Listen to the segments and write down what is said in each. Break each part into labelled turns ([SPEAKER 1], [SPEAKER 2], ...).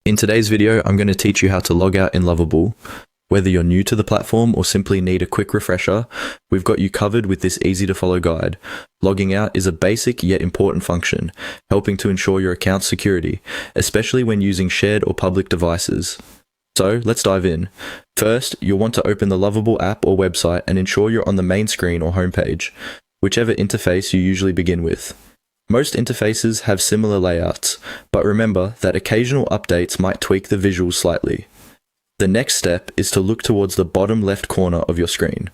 [SPEAKER 1] In today's video, I'm going to teach you how to log out in Lovable. Whether you're new to the platform or simply need a quick refresher, we've got you covered with this easy to follow guide. Logging out is a basic yet important function, helping to ensure your account's security, especially when using shared or public devices. So let's dive in. First, you'll want to open the Lovable app or website and ensure you're on the main screen or homepage, whichever interface you usually begin with. Most interfaces have similar layouts, but remember that occasional updates might tweak the visuals slightly. The next step is to look towards the bottom left corner of your screen.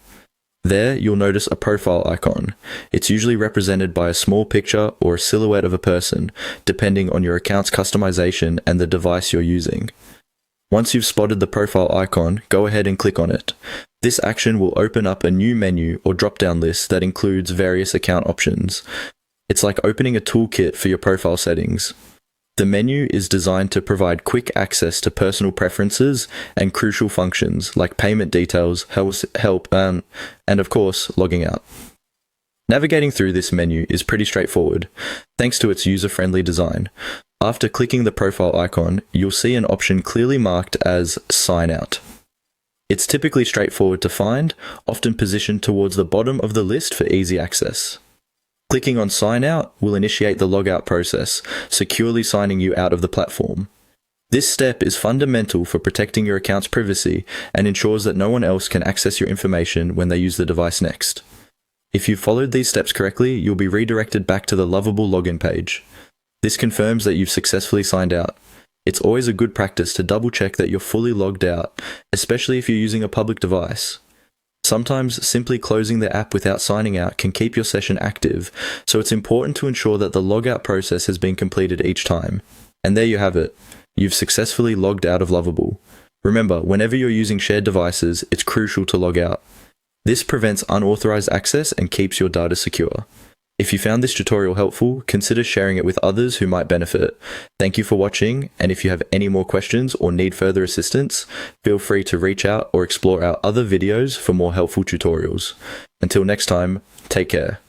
[SPEAKER 1] There, you'll notice a profile icon. It's usually represented by a small picture or a silhouette of a person, depending on your account's customization and the device you're using. Once you've spotted the profile icon, go ahead and click on it. This action will open up a new menu or drop-down list that includes various account options. It's like opening a toolkit for your profile settings. The menu is designed to provide quick access to personal preferences and crucial functions like payment details, help, and of course, logging out. Navigating through this menu is pretty straightforward, thanks to its user-friendly design. After clicking the profile icon, you'll see an option clearly marked as Sign Out. It's typically straightforward to find, often positioned towards the bottom of the list for easy access. Clicking on Sign Out will initiate the logout process, securely signing you out of the platform. This step is fundamental for protecting your account's privacy and ensures that no one else can access your information when they use the device next. If you've followed these steps correctly, you'll be redirected back to the Lovable login page. This confirms that you've successfully signed out. It's always a good practice to double check that you're fully logged out, especially if you're using a public device. Sometimes simply closing the app without signing out can keep your session active, so it's important to ensure that the logout process has been completed each time. And there you have it. You've successfully logged out of Lovable. Remember, whenever you're using shared devices, it's crucial to log out. This prevents unauthorized access and keeps your data secure. If you found this tutorial helpful, consider sharing it with others who might benefit. Thank you for watching, and if you have any more questions or need further assistance, feel free to reach out or explore our other videos for more helpful tutorials. Until next time, take care.